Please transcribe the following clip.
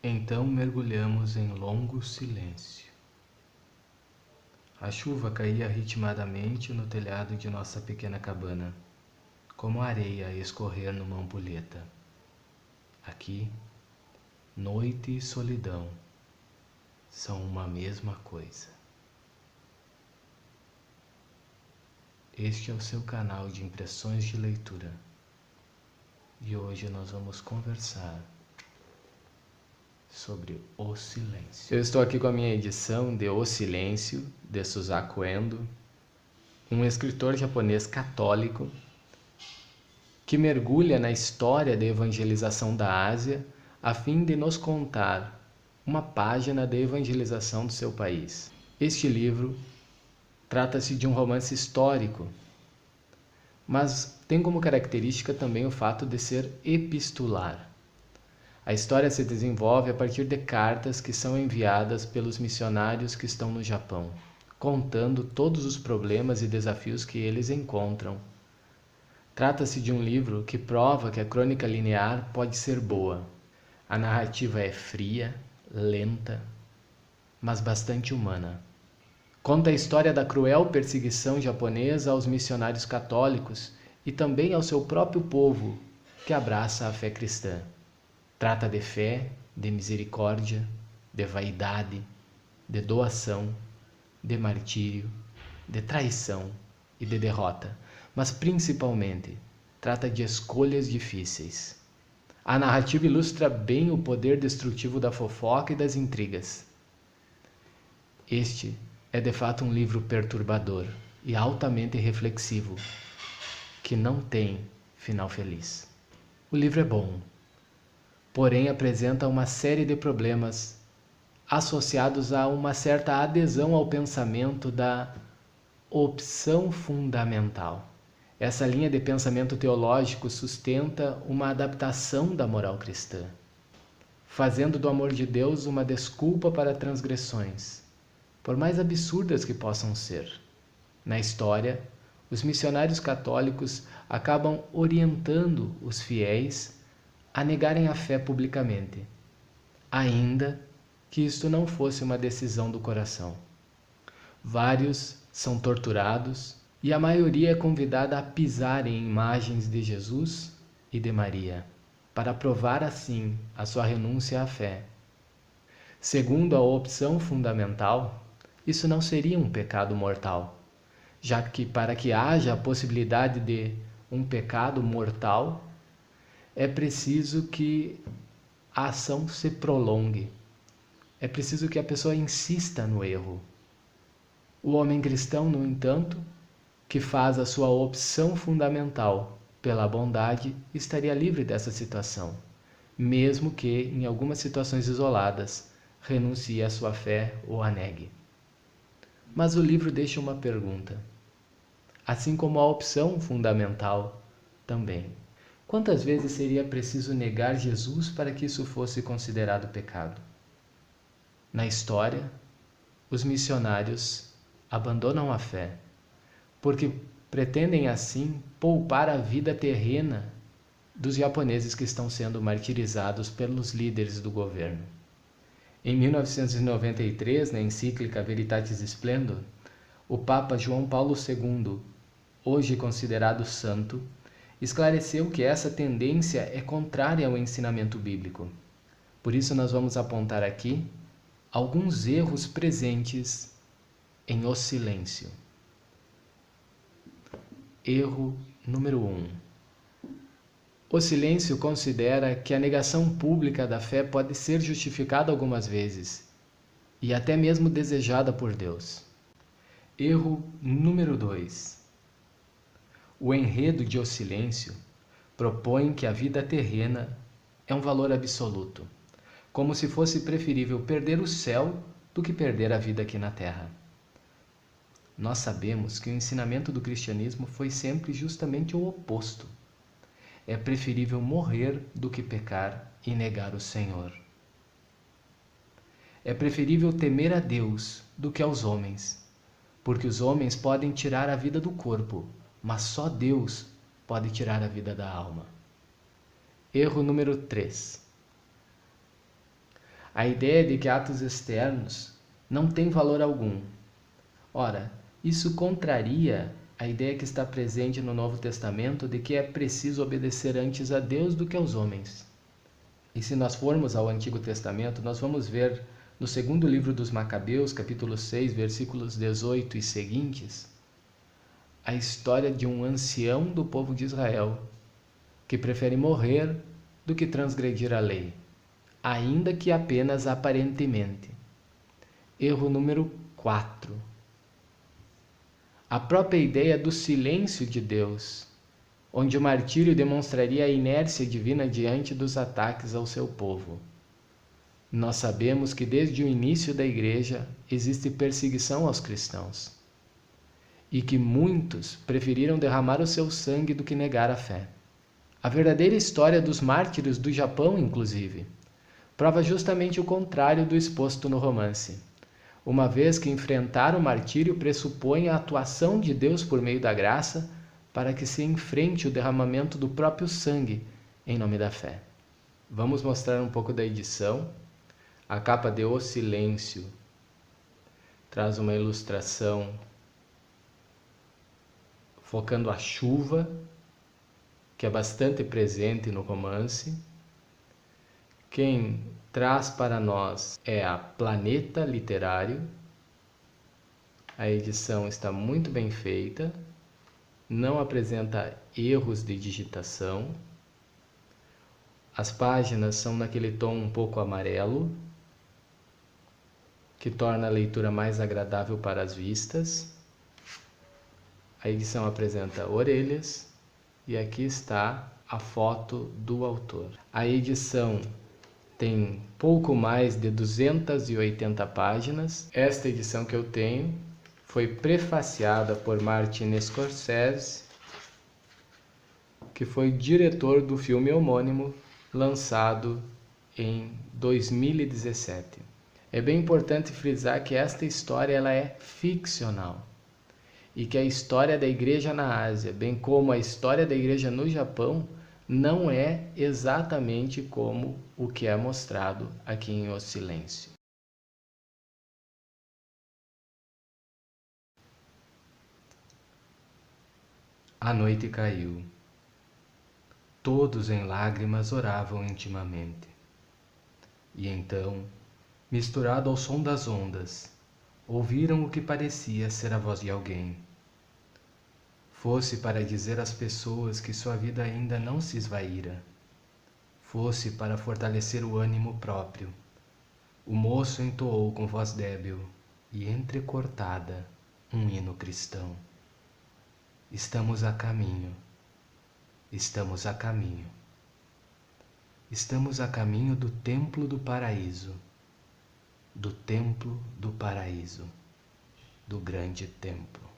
Então mergulhamos em longo silêncio. A chuva caía ritmadamente no telhado de nossa pequena cabana, como areia a escorrer numa ampulheta. Aqui, noite e solidão são uma mesma coisa. Este é o seu canal de impressões de leitura. E hoje nós vamos conversar sobre o silêncio. Eu estou aqui com a minha edição de O Silêncio, de Suzaku Endo, um escritor japonês católico que mergulha na história da evangelização da Ásia a fim de nos contar uma página da evangelização do seu país. Este livro trata-se de um romance histórico, mas tem como característica também o fato de ser epistolar. A história se desenvolve a partir de cartas que são enviadas pelos missionários que estão no Japão, contando todos os problemas e desafios que eles encontram. Trata-se de um livro que prova que a crônica linear pode ser boa. A narrativa é fria, lenta, mas bastante humana. Conta a história da cruel perseguição japonesa aos missionários católicos e também ao seu próprio povo, que abraça a fé cristã. Trata de fé, de misericórdia, de vaidade, de doação, de martírio, de traição e de derrota, mas principalmente trata de escolhas difíceis. A narrativa ilustra bem o poder destrutivo da fofoca e das intrigas. Este é de fato um livro perturbador e altamente reflexivo, que não tem final feliz. O livro é bom, porém apresenta uma série de problemas associados a uma certa adesão ao pensamento da opção fundamental. Essa linha de pensamento teológico sustenta uma adaptação da moral cristã, fazendo do amor de Deus uma desculpa para transgressões, por mais absurdas que possam ser. Na história, os missionários católicos acabam orientando os fiéis a negarem a fé publicamente, ainda que isto não fosse uma decisão do coração. Vários são torturados e a maioria é convidada a pisar em imagens de Jesus e de Maria, para provar assim a sua renúncia à fé. Segundo a opção fundamental, isso não seria um pecado mortal, já que para que haja a possibilidade de um pecado mortal, é preciso que a ação se prolongue. É preciso que a pessoa insista no erro. O homem cristão, no entanto, que faz a sua opção fundamental pela bondade, estaria livre dessa situação, mesmo que, em algumas situações isoladas, renuncie à sua fé ou a negue. Mas o livro deixa uma pergunta, assim como a opção fundamental também. Quantas vezes seria preciso negar Jesus para que isso fosse considerado pecado? Na história, os missionários abandonam a fé, porque pretendem assim poupar a vida terrena dos japoneses que estão sendo martirizados pelos líderes do governo. Em 1993, na encíclica Veritatis Splendor, o Papa João Paulo II, hoje considerado santo, esclareceu que essa tendência é contrária ao ensinamento bíblico. Por isso nós vamos apontar aqui alguns erros presentes em O Silêncio. Erro número 1. O Silêncio considera que a negação pública da fé pode ser justificada algumas vezes e até mesmo desejada por Deus. Erro número 2. O enredo de O Silêncio propõe que a vida terrena é um valor absoluto, como se fosse preferível perder o céu do que perder a vida aqui na terra. Nós sabemos que o ensinamento do cristianismo foi sempre justamente o oposto. É preferível morrer do que pecar e negar o Senhor. É preferível temer a Deus do que aos homens, porque os homens podem tirar a vida do corpo, mas só Deus pode tirar a vida da alma. Erro número 3. A ideia de que atos externos não têm valor algum. Ora, isso contraria a ideia que está presente no Novo Testamento de que é preciso obedecer antes a Deus do que aos homens. E se nós formos ao Antigo Testamento, nós vamos ver no segundo livro dos Macabeus, capítulo 6, versículos 18 e seguintes, a história de um ancião do povo de Israel que prefere morrer do que transgredir a lei, ainda que apenas aparentemente. Erro número 4. A própria ideia do silêncio de Deus, onde o martírio demonstraria a inércia divina diante dos ataques ao seu povo. Nós sabemos que desde o início da Igreja existe perseguição aos cristãos e que muitos preferiram derramar o seu sangue do que negar a fé. A verdadeira história dos mártires do Japão, inclusive, prova justamente o contrário do exposto no romance, uma vez que enfrentar o martírio pressupõe a atuação de Deus por meio da graça para que se enfrente o derramamento do próprio sangue em nome da fé. Vamos mostrar um pouco da edição. A capa de O Silêncio traz uma ilustração focando a chuva, que é bastante presente no romance. Quem traz para nós é a Planeta Literário. A edição está muito bem feita, não apresenta erros de digitação. As páginas são naquele tom um pouco amarelo, que torna a leitura mais agradável para as vistas. A edição apresenta orelhas e aqui está a foto do autor. A edição tem pouco mais de 280 páginas. Esta edição que eu tenho foi prefaciada por Martin Scorsese, que foi diretor do filme homônimo, lançado em 2017. É bem importante frisar que esta história ela é ficcional e que a história da igreja na Ásia, bem como a história da igreja no Japão, não é exatamente como o que é mostrado aqui em O Silêncio. A noite caiu. Todos em lágrimas oravam intimamente. E então, misturado ao som das ondas, ouviram o que parecia ser a voz de alguém. Fosse para dizer às pessoas que sua vida ainda não se esvaíra. Fosse para fortalecer o ânimo próprio. O moço entoou com voz débil e entrecortada um hino cristão. Estamos a caminho. Estamos a caminho. Estamos a caminho do templo do paraíso. Do templo do paraíso. Do grande templo.